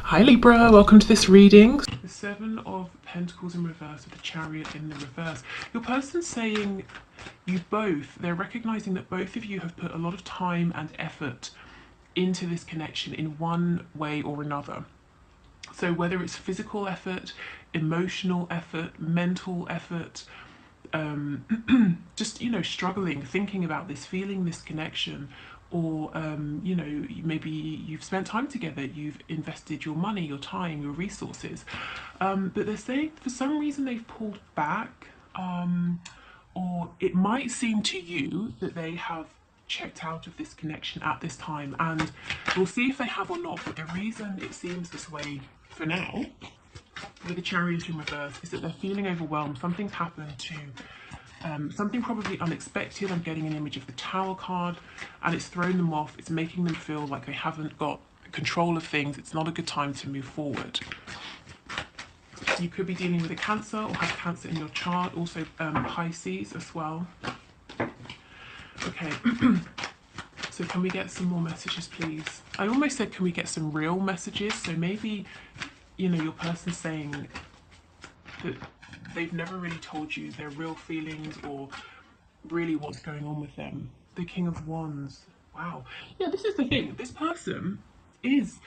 Hi Libra, welcome to this reading. The Seven of Pentacles in reverse with the Chariot in the reverse. Your person's saying they're recognizing that both of you have put a lot of time and effort into this connection in one way or another. So whether it's physical effort, emotional effort, mental effort, just, struggling, thinking about this, feeling this connection, or, maybe you've spent time together, you've invested your money, your time, your resources. But they're saying for some reason they've pulled back, or it might seem to you that they have checked out of this connection at this time, and we'll see if they have or not. But the reason it seems this way for now with the Chariot in reverse is that they're feeling overwhelmed. Something's happened to something probably unexpected. I'm getting an image of the Tower card, and it's thrown them off. It's making them feel like they haven't got control of things. It's not a good time to move forward. You could be dealing with a Cancer or have Cancer in your chart, also Pisces as well. Okay, so can we get some more messages, please? I almost said, can we get some real messages? So maybe, your person's saying that they've never really told you their real feelings or really what's going on with them. The King of Wands. Wow. Yeah, this is the thing. This person is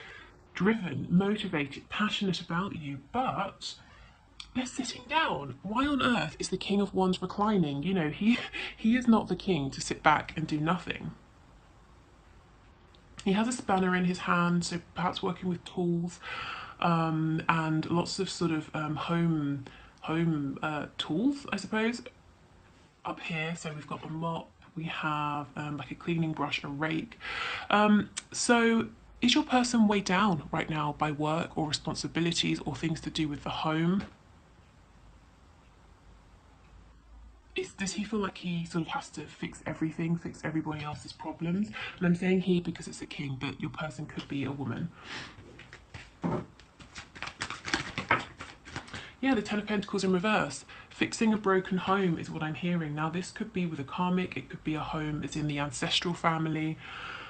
driven, motivated, passionate about you, but they're sitting down. Why on earth is the King of Wands reclining? He is not the king to sit back and do nothing. He has a spanner in his hand, so perhaps working with tools, and lots of sort of home tools, I suppose, up here. So we've got a mop, we have like a cleaning brush, a rake. So is your person weighed down right now by work or responsibilities or things to do with the home? Does he feel like he sort of has to fix everything, fix everybody else's problems? And I'm saying he because it's a king, but your person could be a woman. Yeah, the Ten of Pentacles in reverse. Fixing a broken home is what I'm hearing. Now, this could be with a karmic, it could be a home that's in the ancestral family.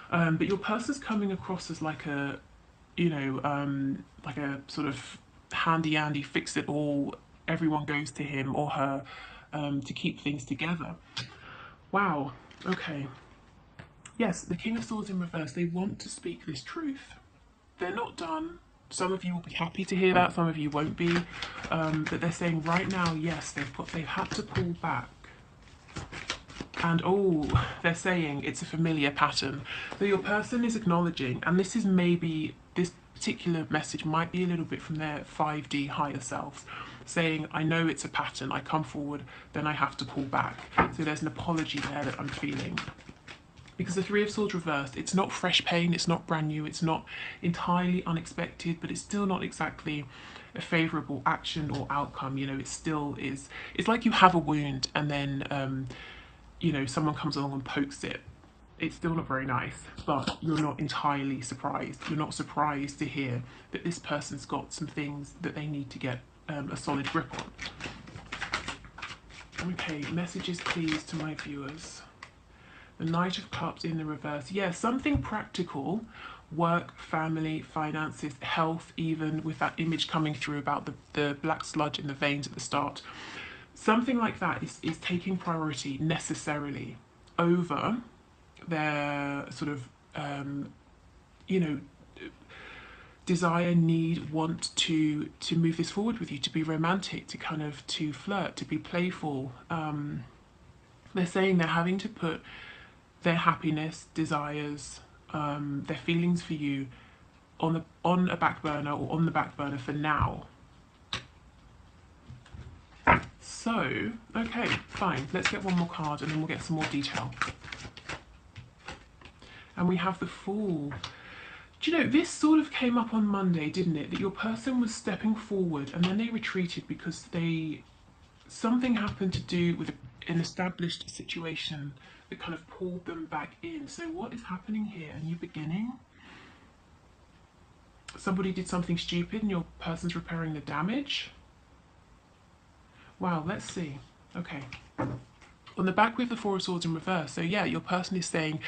But your person's coming across as like a, like a sort of handy-andy, fix-it-all, everyone goes to him or her to keep things together. Wow, okay. Yes, the King of Swords in reverse, they want to speak this truth. They're not done. Some of you will be happy to hear that, some of you won't be. But they're saying right now, yes, they've had to pull back. And they're saying it's a familiar pattern. So your person is acknowledging, and this is maybe, this particular message might be a little bit from their 5D higher selves, saying, I know it's a pattern, I come forward, then I have to pull back. So there's an apology there that I'm feeling. Because the Three of Swords reversed, it's not fresh pain, it's not brand new, it's not entirely unexpected, but it's still not exactly a favourable action or outcome. It still is, it's like you have a wound and then, someone comes along and pokes it. It's still not very nice, but you're not entirely surprised. You're not surprised to hear that this person's got some things that they need to get a solid grip on. Okay, messages please to my viewers. The Knight of Cups in the reverse. Yeah, something practical, work, family, finances, health, even with that image coming through about the black sludge in the veins at the start. Something like that is taking priority necessarily over their sort of, desire, need, want to move this forward with you, to be romantic, to flirt, to be playful. They're saying they're having to put their happiness, desires, their feelings for you on a back burner or on the back burner for now. So, okay, fine. Let's get one more card and then we'll get some more detail. And we have the Fool. Do you know, this sort of came up on Monday, didn't it? That your person was stepping forward and then they retreated because something happened to do with an established situation that kind of pulled them back in. So what is happening here? A new beginning? Somebody did something stupid and your person's repairing the damage? Wow, let's see. Okay. On the back we have the Four of Swords in reverse. So yeah, your person is saying,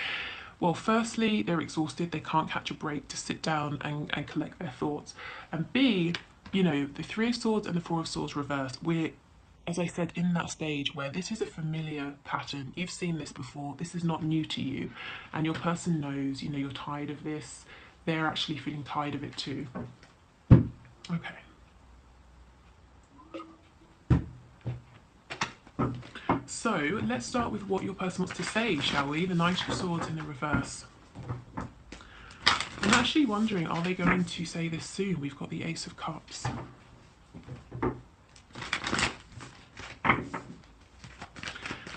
Well, firstly, they're exhausted, they can't catch a break to sit down and collect their thoughts. And B, you know, the Three of Swords and the Four of Swords reversed, we're, as I said, in that stage where this is a familiar pattern. You've seen this before, this is not new to you. And your person knows, you know, you're tired of this. They're actually feeling tired of it too. Okay. So let's start with what your person wants to say, shall we? The Knight of Swords in the reverse. I'm actually wondering, are they going to say this soon? We've got the Ace of Cups.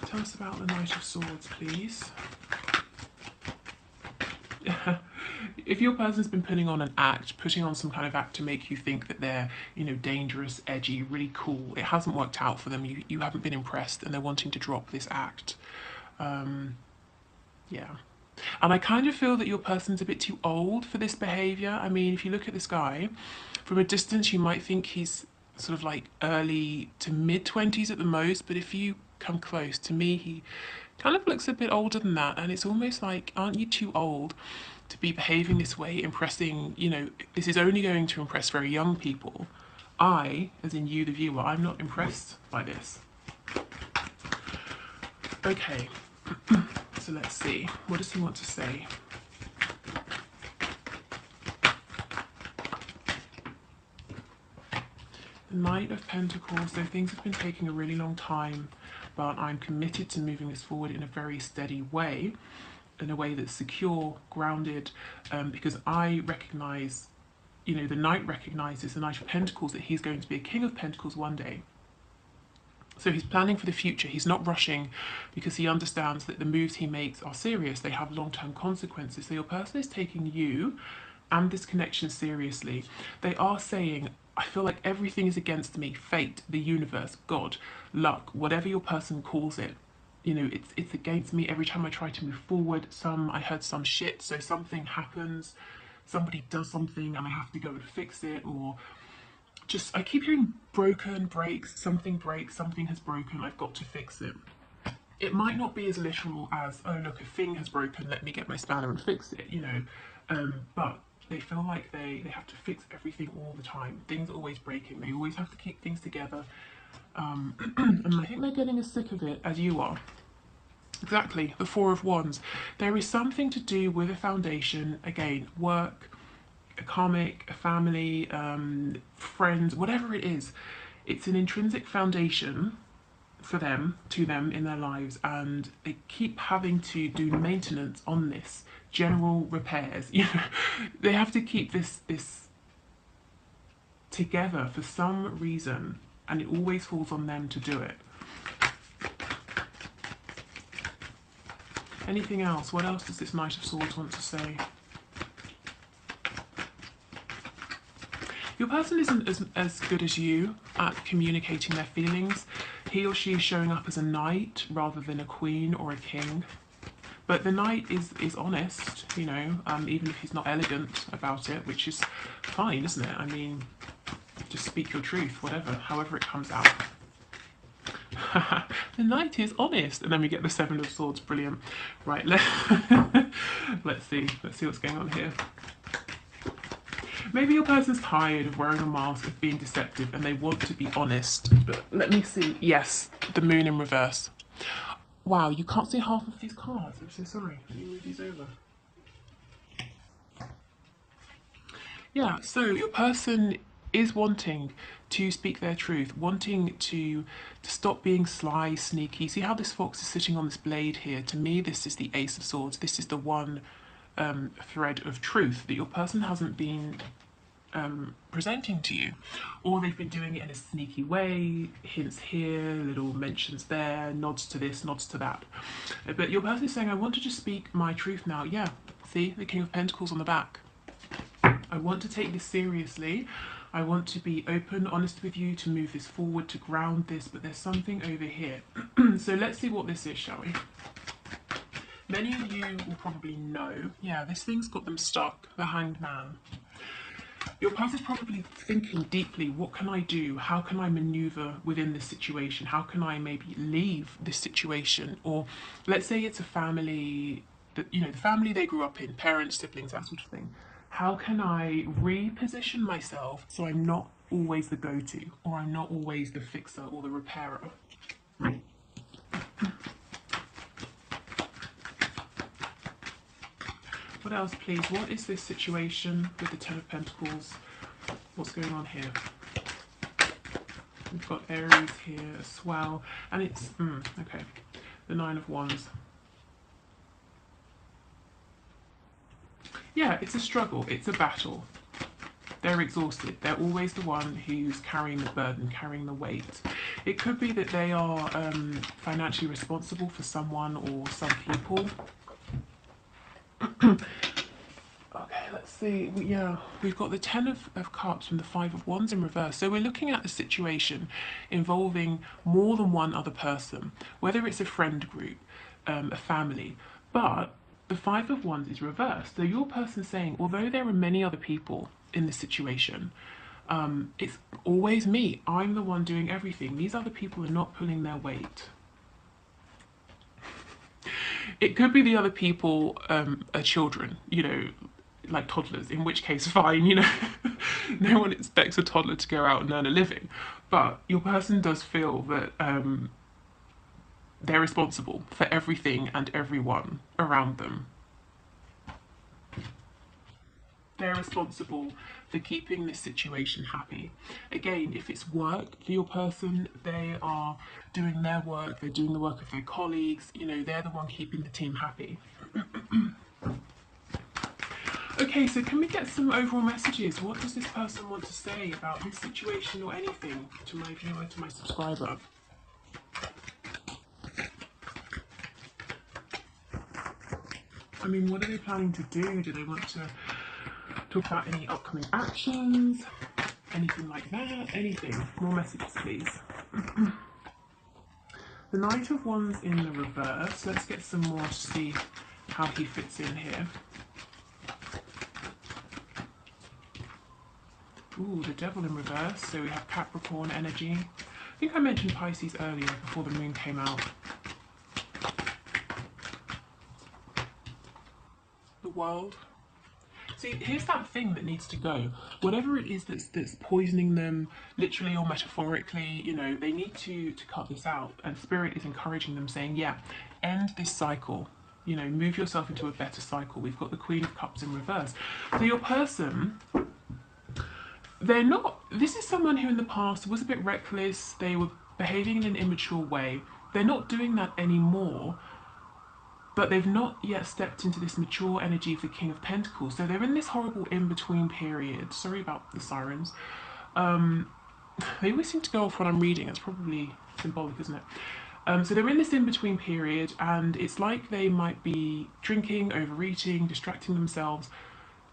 Tell us about the Knight of Swords, please. If your person's been putting on an act, putting on some kind of act to make you think that they're, you know, dangerous, edgy, really cool, it hasn't worked out for them, you haven't been impressed and they're wanting to drop this act. Yeah. And I kind of feel that your person's a bit too old for this behaviour. I mean, if you look at this guy, from a distance you might think he's sort of like early to mid-20s at the most, but if you come close, to me he kind of looks a bit older than that, and it's almost like, aren't you too old to be behaving this way, impressing, you know, this is only going to impress very young people. I, as in you the viewer, I'm not impressed by this. Okay, so let's see, what does he want to say? The Knight of Pentacles, so things have been taking a really long time, but I'm committed to moving this forward in a very steady way, in a way that's secure, grounded, because I recognise, you know, the Knight recognises, the Knight of Pentacles, that he's going to be a King of Pentacles one day. So he's planning for the future. He's not rushing because he understands that the moves he makes are serious. They have long-term consequences. So your person is taking you and this connection seriously. They are saying, I feel like everything is against me. Fate, the universe, God, luck, whatever your person calls it. You know, it's against me every time I try to move forward. I heard some shit, so something happens, somebody does something and I have to go and fix it, or just, I keep hearing broken, breaks, something has broken, I've got to fix it. It might not be as literal as, oh look, a thing has broken, let me get my spanner and fix it, you know, but they feel like they have to fix everything all the time. Things are always breaking, they always have to keep things together. And I think they're getting as sick of it as you are. Exactly, the Four of Wands. There is something to do with a foundation, again, work, a karmic, a family, friends, whatever it is. It's an intrinsic foundation for them, to them in their lives, and they keep having to do maintenance on this, general repairs. You know, they have to keep this together for some reason, and it always falls on them to do it. Anything else? What else does this Knight of Swords want to say? Your person isn't as good as you at communicating their feelings. He or she is showing up as a knight rather than a queen or a king. But the knight is honest, you know, even if he's not elegant about it, which is fine, isn't it? I mean, just speak your truth, whatever, however it comes out. The knight is honest, and then we get the Seven of Swords. Brilliant. Right, let's see what's going on here. Maybe your person's tired of wearing a mask, of being deceptive, and they want to be honest. But let me see. Yes, the Moon in reverse. Wow, you can't see half of these cards. I'm so sorry. Let me move these over. Yeah, so your person is wanting to speak their truth, wanting to stop being sly, sneaky. See how this fox is sitting on this blade here? To me, this is the Ace of Swords. This is the one thread of truth that your person hasn't been presenting to you, or they've been doing it in a sneaky way, hints here, little mentions there, nods to this, nods to that. But your person is saying, I want to just speak my truth now. Yeah, see, the King of Pentacles on the back. I want to take this seriously. I want to be open, honest with you, to move this forward, to ground this, but there's something over here. So let's see what this is, shall we? Many of you will probably know, yeah, this thing's got them stuck, the Hanged Man. Your person's probably thinking deeply, what can I do? How can I maneuver within this situation? How can I maybe leave this situation? Or let's say it's a family the family they grew up in, parents, siblings, that sort of thing. How can I reposition myself so I'm not always the go-to, or I'm not always the fixer or the repairer? What else, please? What is this situation with the Ten of Pentacles? What's going on here? We've got Aries here as well, and it's okay. The Nine of Wands. Yeah, it's a struggle. It's a battle. They're exhausted. They're always the one who's carrying the burden, carrying the weight. It could be that they are financially responsible for someone or some people. Okay, let's see. Yeah, we've got the Ten of Cups from the Five of Wands in reverse. So we're looking at a situation involving more than one other person, whether it's a friend group, a family. But the Five of Wands is reversed. So your person's saying, although there are many other people in this situation, it's always me. I'm the one doing everything. These other people are not pulling their weight. It could be the other people are children, like toddlers, in which case fine, no one expects a toddler to go out and earn a living. But your person does feel that they're responsible for everything and everyone around them. They're responsible for keeping this situation happy. Again, if it's work for your person, they are doing their work, they're doing the work of their colleagues, they're the one keeping the team happy. Okay, so can we get some overall messages? What does this person want to say about this situation or anything to my viewer, to my subscriber? I mean, what are they planning to do? Do they want to talk about any upcoming actions? Anything like that? Anything? More messages, please. The Knight of Wands in the reverse. Let's get some more to see how he fits in here. Ooh, the Devil in reverse. So we have Capricorn energy. I think I mentioned Pisces earlier before the moon came out. The World. See, here's that thing that needs to go. Whatever it is that's poisoning them, literally or metaphorically, they need to cut this out. And Spirit is encouraging them, saying, yeah, end this cycle. Move yourself into a better cycle. We've got the Queen of Cups in reverse. So your person, they're not, this is someone who in the past was a bit reckless. They were behaving in an immature way. They're not doing that anymore. But they've not yet stepped into this mature energy of the King of Pentacles. So they're in this horrible in-between period. Sorry about the sirens. They always seem to go off when I'm reading. It's probably symbolic, isn't it? So they're in this in-between period, and it's like they might be drinking, overeating, distracting themselves,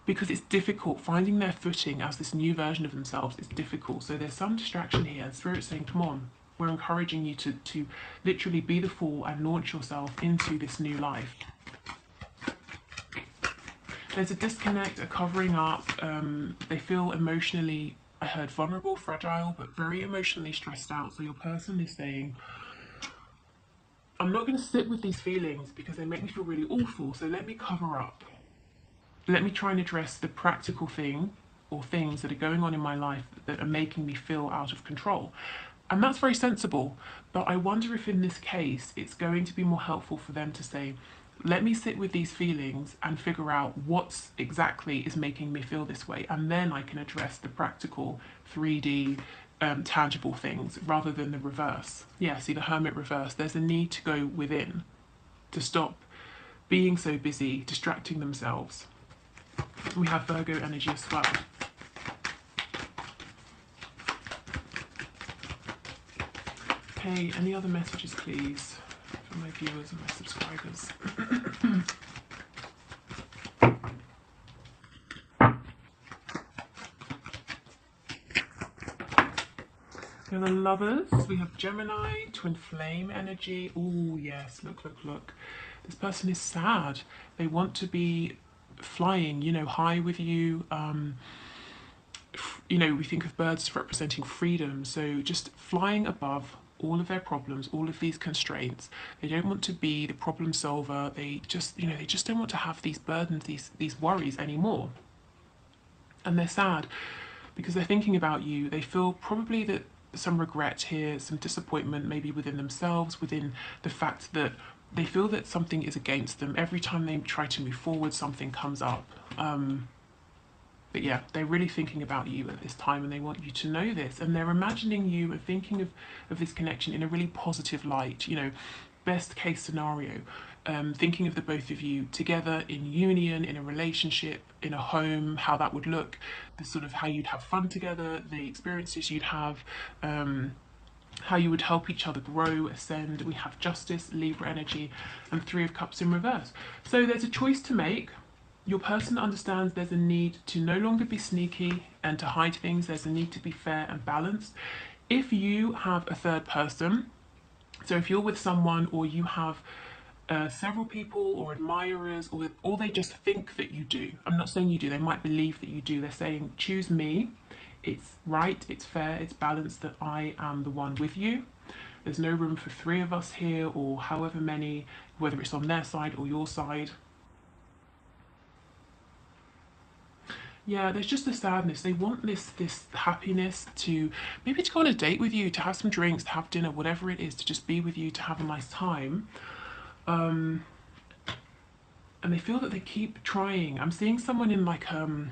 because it's difficult. Finding their footing as this new version of themselves is difficult. So there's some distraction here. Spirit's saying, come on. We're encouraging you to literally be the fool and launch yourself into this new life. There's a disconnect, a covering up. They feel emotionally, I heard vulnerable, fragile, but very emotionally stressed out. So your person is saying, I'm not going to sit with these feelings because they make me feel really awful. So let me cover up. Let me try and address the practical thing or things that are going on in my life that are making me feel out of control. And that's very sensible, but I wonder if in this case it's going to be more helpful for them to say, let me sit with these feelings and figure out what exactly is making me feel this way, and then I can address the practical 3D tangible things rather than the reverse. Yeah, see the Hermit reverse. There's a need to go within, to stop being so busy, distracting themselves. We have Virgo energy as well. Okay, any other messages, please, from my viewers and my subscribers? We have the Lovers, we have Gemini, Twin Flame energy. Oh yes, look, look, look. This person is sad. They want to be flying, high with you. We think of birds representing freedom. So just flying above all of their problems, all of these constraints. They don't want to be the problem solver. They just, they just don't want to have these burdens, these worries anymore. And they're sad because they're thinking about you. They feel probably that some regret here, some disappointment maybe within themselves, within the fact that they feel that something is against them. Every time they try to move forward, something comes up. But yeah, they're really thinking about you at this time and they want you to know this. And they're imagining you and thinking of this connection in a really positive light, best case scenario. Thinking of the both of you together in union, in a relationship, in a home, how that would look, the sort of how you'd have fun together, the experiences you'd have, how you would help each other grow, ascend. We have Justice, Libra energy, and Three of Cups in reverse. So there's a choice to make. Your person understands there's a need to no longer be sneaky and to hide things. There's a need to be fair and balanced. If you have a third person, so if you're with someone or you have several people or admirers, or they just think that you do. I'm not saying you do, they might believe that you do. They're saying, choose me. It's right, it's fair, it's balanced that I am the one with you. There's no room for three of us here or however many, whether it's on their side or your side. Yeah, there's just a sadness. They want this happiness to maybe to go on a date with you, to have some drinks, to have dinner, whatever it is, to just be with you, to have a nice time. And they feel that they keep trying. I'm seeing someone in like a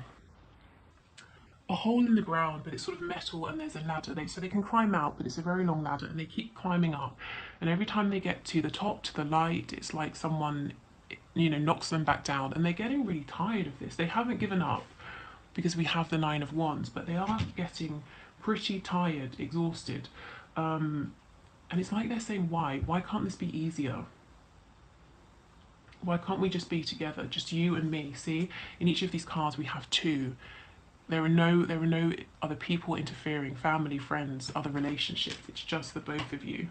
hole in the ground, but it's sort of metal, and there's a ladder. So they can climb out, but it's a very long ladder, and they keep climbing up. And every time they get to the top, to the light, it's like someone, knocks them back down, and they're getting really tired of this. They haven't given up because we have the Nine of Wands, but they are getting pretty tired, exhausted. And it's like they're saying, why? Why can't this be easier? Why can't we just be together, just you and me? See, in each of these cards we have two. There are no other people interfering, family, friends, other relationships. It's just the both of you.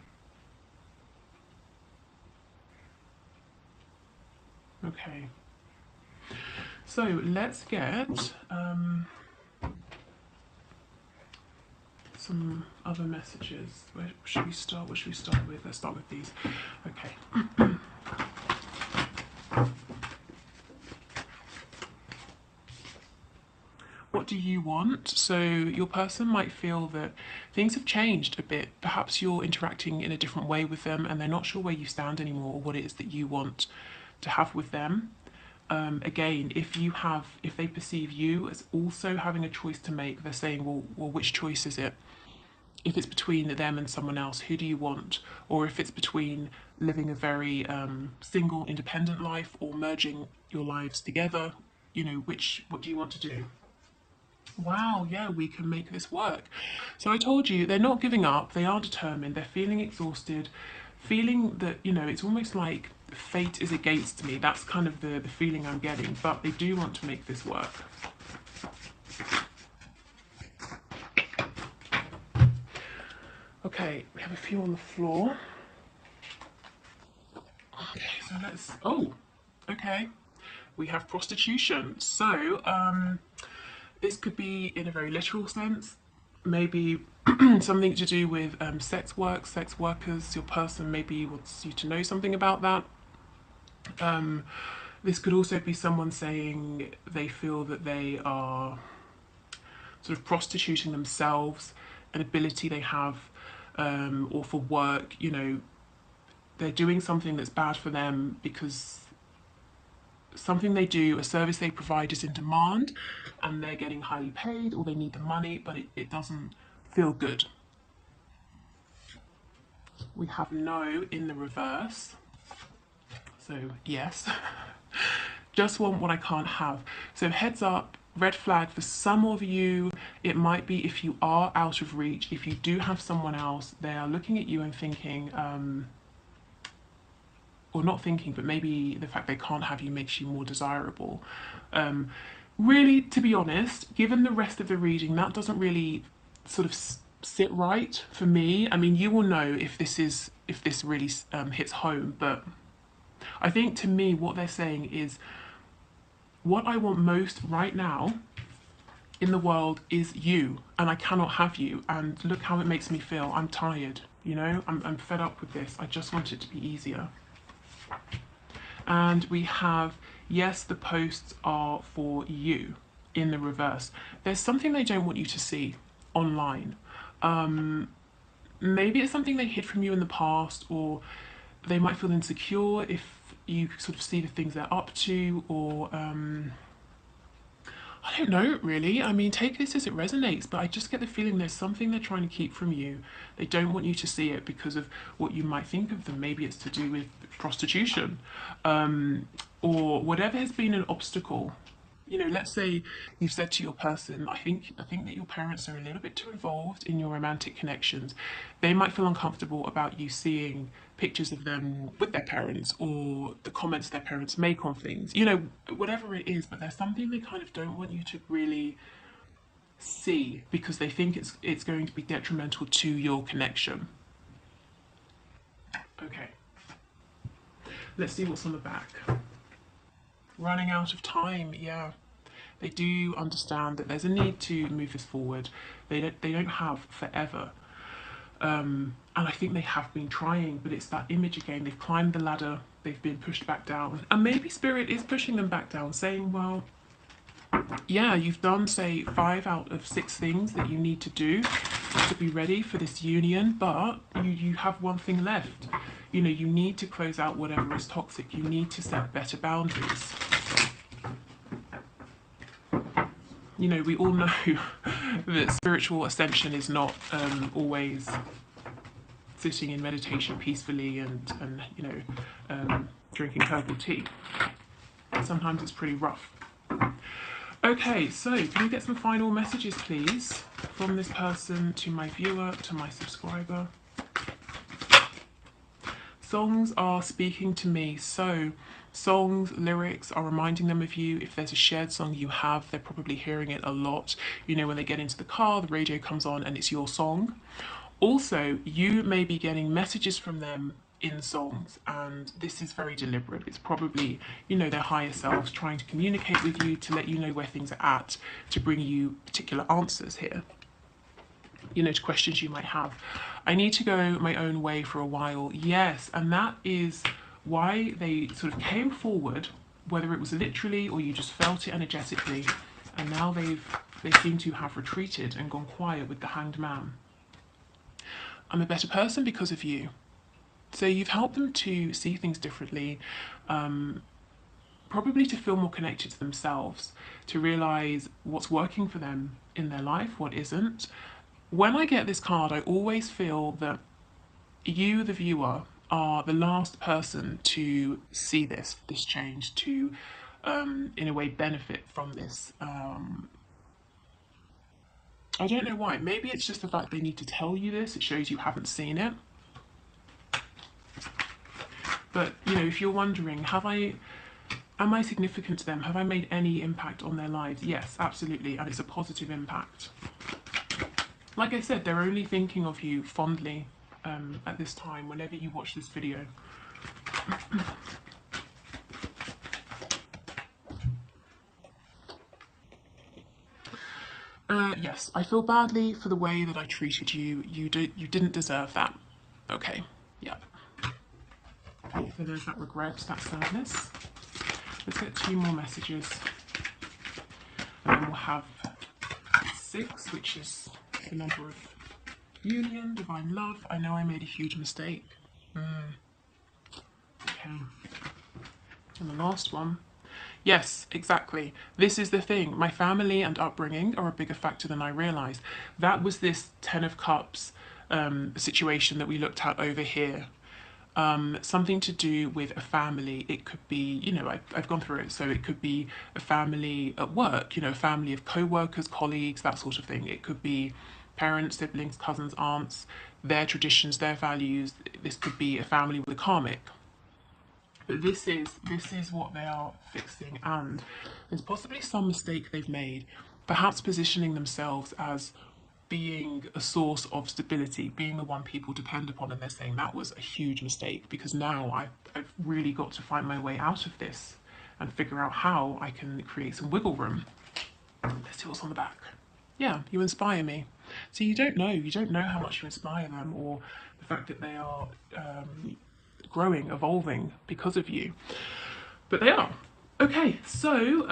Okay. So let's get some other messages. Where should we start? What should we start with? Let's start with these. Okay. What do you want? So your person might feel that things have changed a bit. Perhaps you're interacting in a different way with them and they're not sure where you stand anymore or what it is that you want to have with them. Again, if they perceive you as also having a choice to make, they're saying, well, which choice is it? If it's between them and someone else, who do you want? Or if it's between living a very single, independent life or merging your lives together, what do you want to do? Wow, yeah, we can make this work. So I told you, they're not giving up, they are determined, they're feeling exhausted, feeling that, it's almost like fate is against me. That's kind of the feeling I'm getting, but they do want to make this work. Okay, we have a few on the floor. Okay, so okay. We have prostitution. So, this could be in a very literal sense, maybe something to do with sex work, sex workers. Your person maybe wants you to know something about that. This could also be someone saying they feel that they are sort of prostituting themselves, an ability they have, or for work, they're doing something that's bad for them because something they do, a service they provide is in demand and they're getting highly paid or they need the money, but it doesn't feel good. We have no in the reverse. So yes, just want what I can't have. So heads up, red flag for some of you. It might be if you are out of reach, if you do have someone else, they are looking at you and thinking, or not thinking, but maybe the fact they can't have you makes you more desirable. Really, to be honest, given the rest of the reading, that doesn't really sort of sit right for me. I mean, you will know if this really hits home, but I think to me what they're saying is what I want most right now in the world is you, and I cannot have you, and look how it makes me feel. I'm tired. You know, I'm fed up with this. I just want it to be easier. And we have, yes, the posts are for you in the reverse. There's something they don't want you to see online. Maybe it's something they hid from you in the past, or they might feel insecure if you sort of see the things they're up to, or I don't know really. I mean, take this as it resonates, but I just get the feeling there's something they're trying to keep from you. They don't want you to see it because of what you might think of them. Maybe it's to do with prostitution, or whatever has been an obstacle. You know, let's say you've said to your person, I think that your parents are a little bit too involved in your romantic connections. They might feel uncomfortable about you seeing pictures of them with their parents, or the comments their parents make on things. You know, whatever it is, but there's something they kind of don't want you to really see because they think it's going to be detrimental to your connection. Okay. Let's see what's on the back. Running out of time, yeah. They do understand that there's a need to move this forward. They don't have forever. And I think they have been trying, but it's that image again. They've climbed the ladder, they've been pushed back down. And maybe Spirit is pushing them back down, saying, well, yeah, you've done, say, 5 out of 6 things that you need to do to be ready for this union, but you have one thing left. You know, you need to close out whatever is toxic. You need to set better boundaries. You know, we all know that spiritual ascension is not always sitting in meditation peacefully and you know, drinking herbal tea. Sometimes it's pretty rough. Okay, so can we get some final messages, please, from this person to my viewer, to my subscriber? Songs are speaking to me. So songs, lyrics are reminding them of you. If there's a shared song you have, they're probably hearing it a lot. You know, when they get into the car, the radio comes on and it's your song. Also, you may be getting messages from them in songs, and this is very deliberate. It's probably, you know, their higher selves trying to communicate with you to let you know where things are at, to bring you particular answers here, you know, to questions you might have. I need to go my own way for a while. Yes, and that is why they sort of came forward, whether it was literally or you just felt it energetically, and now they seem to have retreated and gone quiet with the Hanged Man. I'm a better person because of you. So you've helped them to see things differently, probably to feel more connected to themselves, to realise what's working for them in their life, what isn't. When I get this card, I always feel that you, the viewer, are the last person to see this change, to, in a way, benefit from this. I don't know why. Maybe it's just the fact they need to tell you this. It shows you haven't seen it. But, you know, if you're wondering, am I significant to them? Have I made any impact on their lives? Yes, absolutely. And it's a positive impact. Like I said, they're only thinking of you fondly at this time, whenever you watch this video. Yes, I feel badly for the way that I treated you. You didn't deserve that. Okay, yep. Okay, so there's that regret, that sadness. Let's get 2 more messages. And then we'll have 6, which is the number of union, divine love. I know I made a huge mistake. Okay. And the last one. Yes, exactly. This is the thing. My family and upbringing are a bigger factor than I realised. That was this 10 of Cups situation that we looked at over here. Something to do with a family. It could be, you know, I've gone through it. So it could be a family at work, you know, a family of co-workers, colleagues, that sort of thing. It could be parents, siblings, cousins, aunts, their traditions, their values. This could be a family with a karmic. But this is what they are fixing, and there's possibly some mistake they've made, perhaps positioning themselves as being a source of stability, being the one people depend upon, and they're saying that was a huge mistake because now I've really got to find my way out of this and figure out how I can create some wiggle room. Let's see what's on the back. Yeah, you inspire me. So you don't know. You don't know how much you inspire them, or the fact that they are growing, evolving because of you. But they are. Okay, so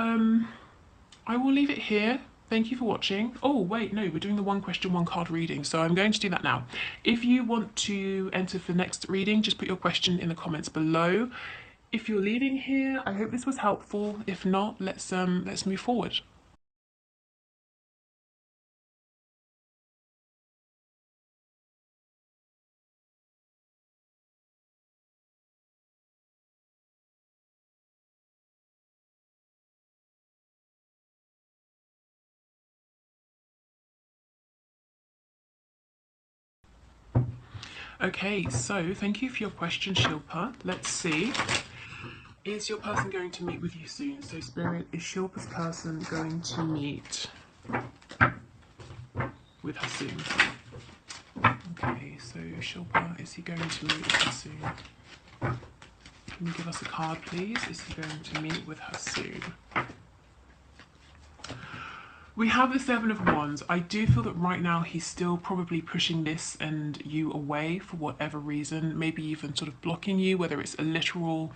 I will leave it here. Thank you for watching. Oh, wait, no, we're doing the one question, one card reading. So I'm going to do that now. If you want to enter for the next reading, just put your question in the comments below. If you're leaving here, I hope this was helpful. If not, let's move forward. Okay, so thank you for your question, Shilpa. Let's see. Is your person going to meet with you soon? So, Spirit, is Shilpa's person going to meet with her soon? Okay, so Shilpa, is he going to meet with her soon? Can you give us a card, please? Is he going to meet with her soon? We have the Seven of Wands. I do feel that right now he's still probably pushing this and you away for whatever reason, maybe even sort of blocking you, whether it's a literal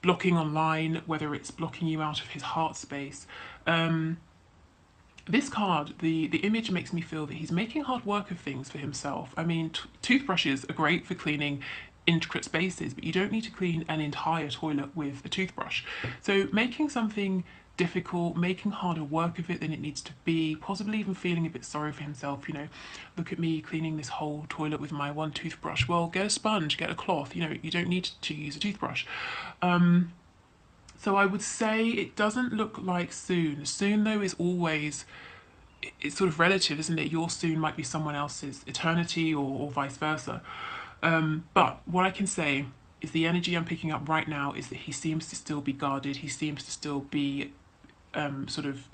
blocking online, whether it's blocking you out of his heart space. This card, the image makes me feel that he's making hard work of things for himself. I mean, toothbrushes are great for cleaning intricate spaces, but you don't need to clean an entire toilet with a toothbrush. So making something difficult, making harder work of it than it needs to be, possibly even feeling a bit sorry for himself, you know, look at me cleaning this whole toilet with my one toothbrush. Well, get a sponge, get a cloth, you know, you don't need to use a toothbrush. So I would say it doesn't look like soon. Soon though is always, it's sort of relative, isn't it? Your soon might be someone else's eternity, or vice versa. But what I can say is the energy I'm picking up right now is that he seems to still be guarded. He seems to still be sort of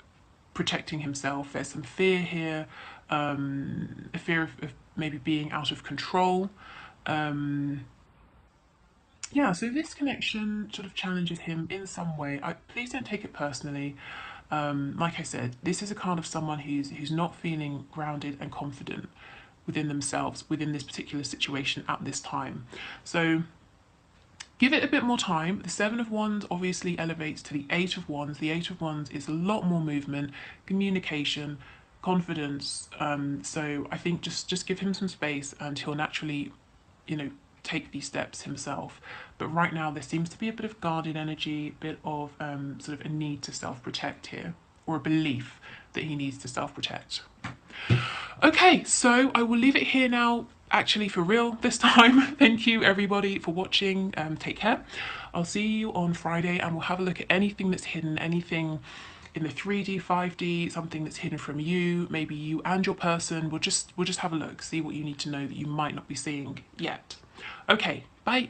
protecting himself. There's some fear here, a fear of maybe being out of control. Yeah, so this connection sort of challenges him in some way. Please don't take it personally. Like I said, this is a card of someone who's not feeling grounded and confident within themselves, within this particular situation at this time. So give it a bit more time. The Seven of Wands obviously elevates to the Eight of Wands. The Eight of Wands is a lot more movement, communication, confidence. So I think just give him some space and he'll naturally, you know, take these steps himself. But right now there seems to be a bit of guarded energy, a bit of sort of a need to self-protect here, or a belief that he needs to self-protect. Okay, so I will leave it here now, actually for real this time. Thank you everybody for watching. Take care. I'll see you on Friday and we'll have a look at anything that's hidden, anything in the 3D, 5D, something that's hidden from you, maybe you and your person. We'll just have a look, see what you need to know that you might not be seeing yet. Okay, bye.